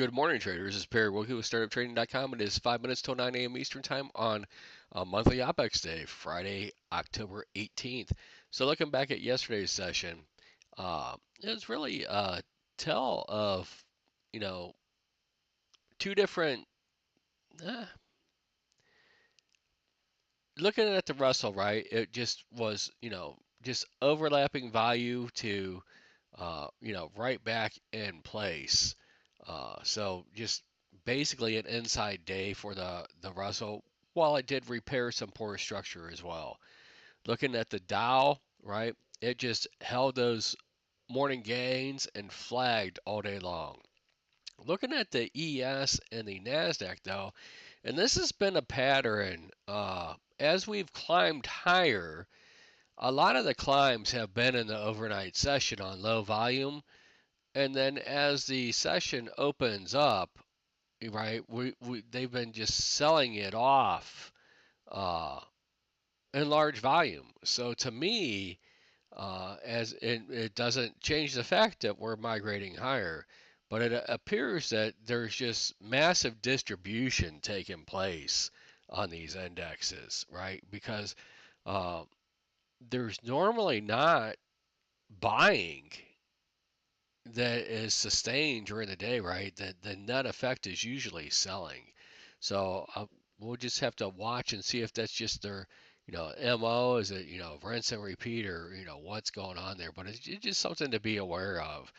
Good morning, traders. This is Perry Wilkie with StartupTrading.com. It is 5 minutes till 9 a.m. Eastern Time on a monthly OPEX day, Friday, October 18th. So, looking back at yesterday's session, it was really a tell of, you know, two different. Uh, Looking at the Russell, right? It just was, just overlapping value to, right back in place. So just basically an inside day for the Russell, while it did repair some poor structure as well. Looking at the Dow, right? It just held those morning gains and flagged all day long. Looking at the ES and the Nasdaq though, and this has been a pattern as we've climbed higher. A lot of the climbs have been in the overnight session on low volume, and then as the session opens up, right, they've been just selling it off uh, in large volume. So to me, as it doesn't change the fact that we're migrating higher, but it appears that there's just massive distribution taking place on these indexes, right? Because uh, there's normally not buying that is sustained during the day, right? The net effect is usually selling. So we'll just have to watch and see if that's just their, MO. Is it, rinse and repeat, or what's going on there? But it's just something to be aware of.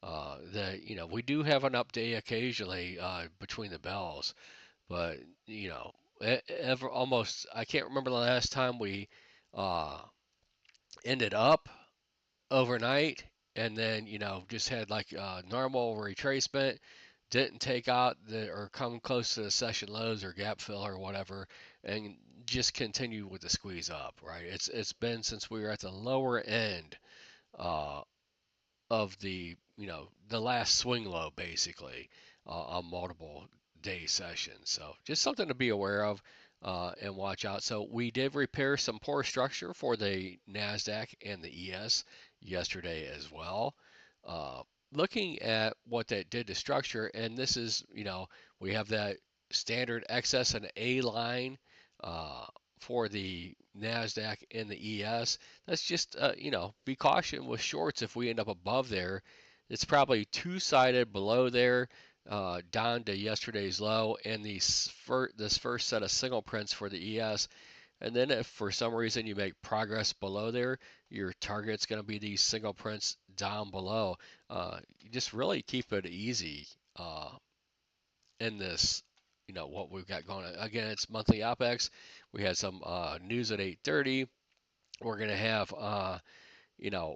That we do have an up day occasionally between the bells, but ever almost I can't remember the last time we uh, ended up overnight and then just had like normal retracement, didn't take out the or come close to the session lows or gap fill or whatever, and just continue with the squeeze up, right? It's been since we were at the lower end uh, of the last swing low basically on multiple day sessions. So just something to be aware of and watch out. So we did repair some poor structure for the Nasdaq and the ES yesterday as well. Uh, Looking at what that did to structure, and this is we have that standard excess and A line uh, for the Nasdaq and the ES. That's just be caution with shorts if we end up above there. It's probably two-sided below there, down to yesterday's low, and this first set of single prints for the ES. And then if for some reason you make progress below there, your target's going to be these single prints down below. You just really keep it easy in this, what we've got going on. Again, it's monthly OPEX. We had some news at 8:30. We're going to have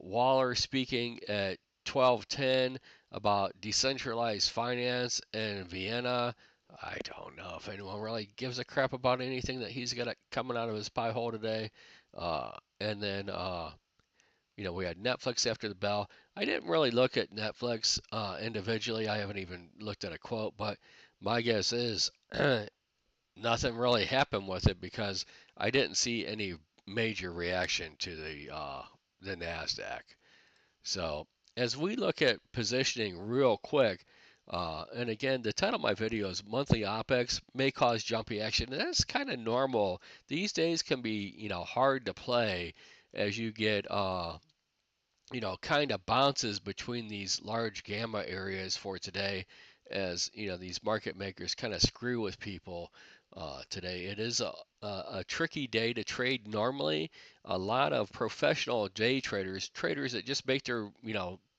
Waller speaking at 12:10 about decentralized finance in Vienna. I don't know if anyone really gives a crap about anything that he's got coming out of his pie hole today. Uh, and then, we had Netflix after the bell. I didn't really look at Netflix individually. I haven't even looked at a quote, but my guess is nothing really happened with it because I didn't see any major reaction to the Nasdaq. So as we look at positioning real quick, and again, the title of my video is Monthly OPEX May Cause Jumpy Action. And that's kind of normal. These days can be, hard to play as you get, kind of bounces between these large gamma areas for today as, these market makers kind of screw with people today. It is a tricky day to trade normally. A lot of professional day traders that just make their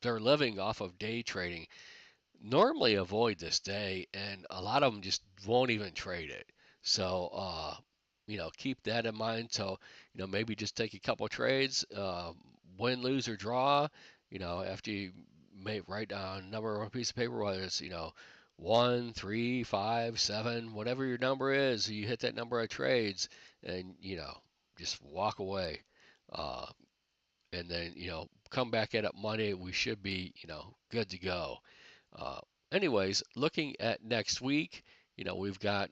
living off of day trading, normally avoid this day, and a lot of them just won't even trade it. So, keep that in mind. So, maybe just take a couple trades, win, lose, or draw. After you may write down a number on a piece of paper, whether it's 1, 3, 5, 7, whatever your number is, you hit that number of trades, and just walk away. Uh, and then come back at it Monday. We should be good to go. Uh, Anyways, looking at next week, we've got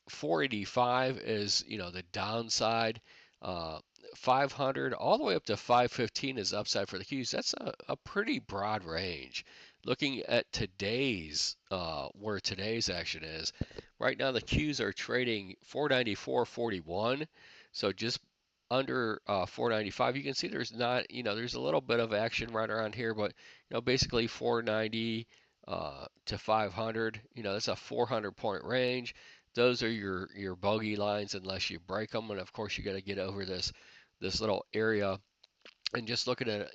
485 is the downside. Uh, 500 all the way up to 515 is upside for the Qs. That's a pretty broad range. Looking at today's where today's action is, right now the Qs are trading 494.41, so just under 495. You can see there's not, there's a little bit of action right around here, but basically 490 to 500. That's a 400 point range. Those are your bogey lines unless you break them, and of course you got to get over this little area. And just looking at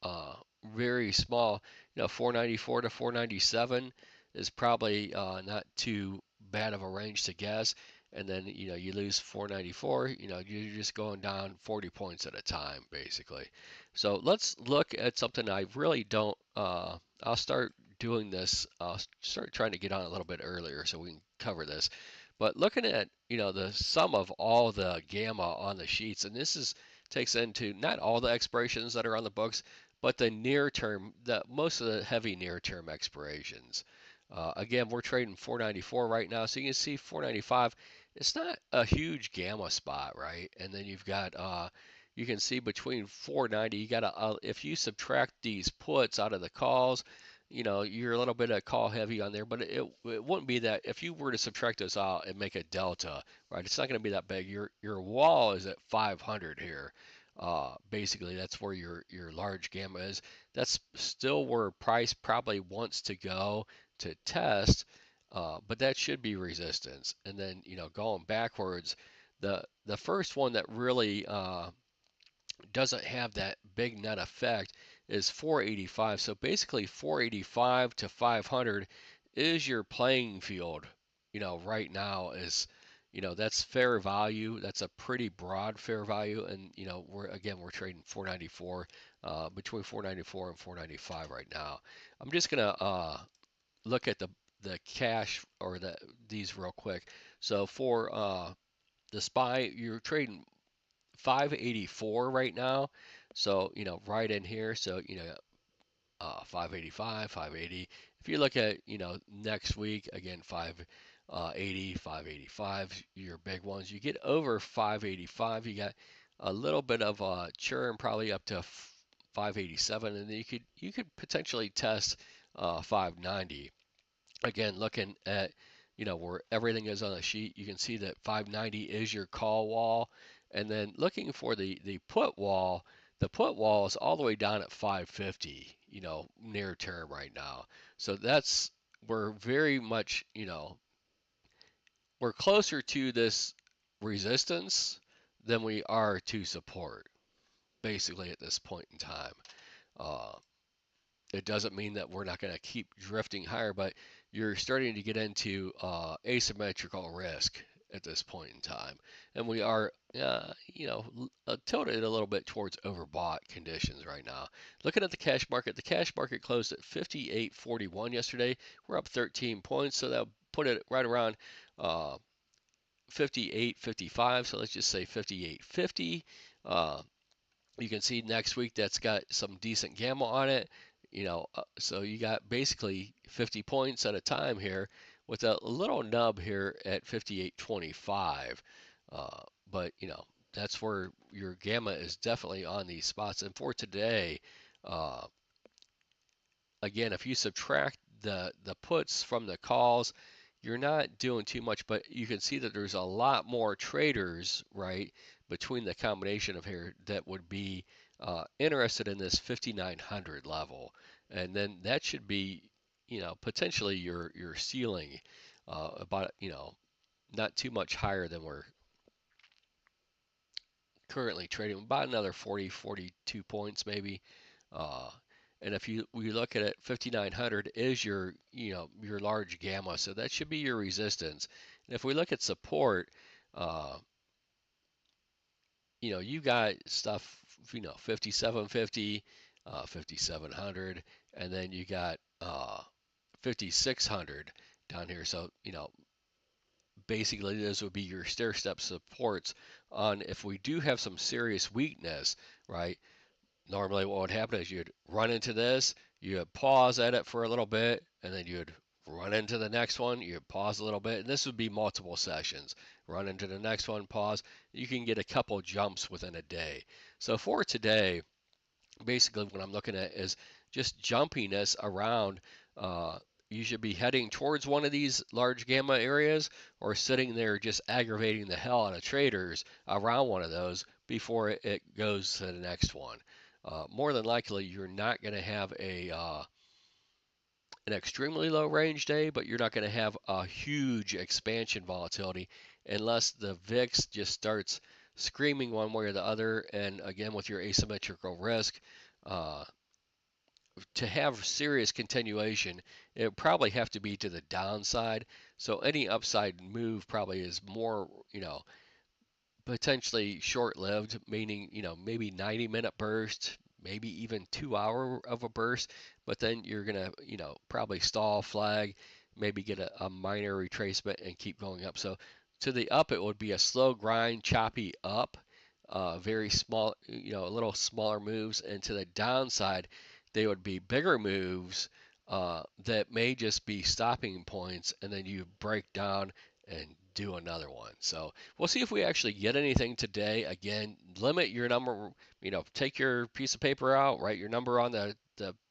uh, very small, 494 to 497 is probably not too bad of a range to guess. And then you lose 494, you're just going down 40 points at a time basically. So let's look at something I really don't. I'll start doing this. I'll start trying to get on a little bit earlier so we can cover this. But looking at the sum of all the gamma on the sheets, and this is takes into not all the expirations that are on the books, but the near term, most of the heavy near term expirations. Again, we're trading 494 right now, so you can see 495. It's not a huge gamma spot, right? And then you've got, you can see between 490, you got to, if you subtract these puts out of the calls, you're a little bit of call heavy on there, but it wouldn't be that if you were to subtract those out and make a delta, right? It's not going to be that big. Your wall is at 500 here. Basically, that's where your large gamma is. That's still where price probably wants to go to test, but that should be resistance. And then going backwards, the first one that really doesn't have that big net effect is 485. So basically 485 to 500 is your playing field. Right now is, that's fair value. That's a pretty broad fair value. And, we're trading 494, between 494 and 495 right now. I'm just going to look at the cash or these real quick. So for the SPY, you're trading 584 right now. So, right in here. So, 585, 580. If you look at, next week, again, 580, 585, your big ones. You get over 585, you got a little bit of churn, probably up to 587, and then you could potentially test 590. Again, looking at where everything is on the sheet, you can see that 590 is your call wall, and then looking for the put wall. The put wall is all the way down at 550, near term right now. So we're very much, we're closer to this resistance than we are to support, basically at this point in time. Uh, it doesn't mean that we're not going to keep drifting higher, but you're starting to get into asymmetrical risk at this point in time. And we are, tilted a little bit towards overbought conditions right now. Looking at the cash market closed at 58.41 yesterday. We're up 13 points, so that put it right around 58.55. So let's just say 58.50. You can see next week that's got some decent gamma on it. So you got basically 50 points at a time here with a little nub here at 58.25. But that's where your gamma is definitely on these spots. And for today, uh, again, if you subtract the puts from the calls, you're not doing too much, but you can see that there's a lot more traders, right, between the combination of here that would be interested in this 5,900 level, and then that should be, potentially your ceiling, about, not too much higher than we're currently trading, about another 40, 42 points maybe. Uh, and if we look at it, 5,900 is your large gamma, so that should be your resistance. And if we look at support, uh, you got stuff, 5,750, 5,700, and then you got 5,600 down here. So basically those would be your stair step supports on if we do have some serious weakness, right? Normally what would happen is you'd run into this, you'd pause at it for a little bit, and then you'd run into the next one, you'd pause a little bit, and this would be multiple sessions. Run into the next one, pause. You can get a couple jumps within a day. So for today, basically what I'm looking at is just jumpiness around. Uh, you should be heading towards one of these large gamma areas or sitting there just aggravating the hell out of traders around one of those before it goes to the next one. More than likely, you're not going to have an extremely low range day, but you're not going to have a huge expansion volatility unless the VIX just starts screaming one way or the other. And again, with your asymmetrical risk, uh, to have serious continuation, it would probably have to be to the downside. So any upside move probably is more, potentially short-lived, meaning, maybe 90-minute burst, maybe even 2 hour of a burst, but then you're gonna, probably stall, flag, maybe get a minor retracement and keep going up. So to the up, it would be a slow grind, choppy up, very small, a little smaller moves, and to the downside, they would be bigger moves that may just be stopping points, and then you break down and do another one. So we'll see if we actually get anything today. Again, limit your number, take your piece of paper out, write your number on the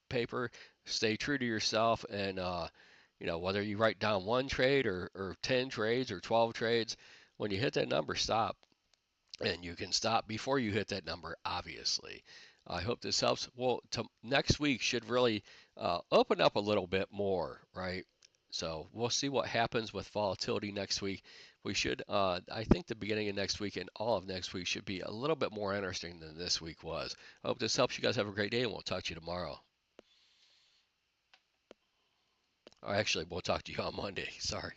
paper, stay true to yourself, and, whether you write down one trade or 10 trades or 12 trades, when you hit that number, stop. And you can stop before you hit that number, obviously. I hope this helps. Well, next week should really open up a little bit more, right? So we'll see what happens with volatility next week. We should, I think the beginning of next week and all of next week should be a little bit more interesting than this week was. I hope this helps. You guys have a great day, and we'll talk to you tomorrow. Or actually, we'll talk to you on Monday. Sorry.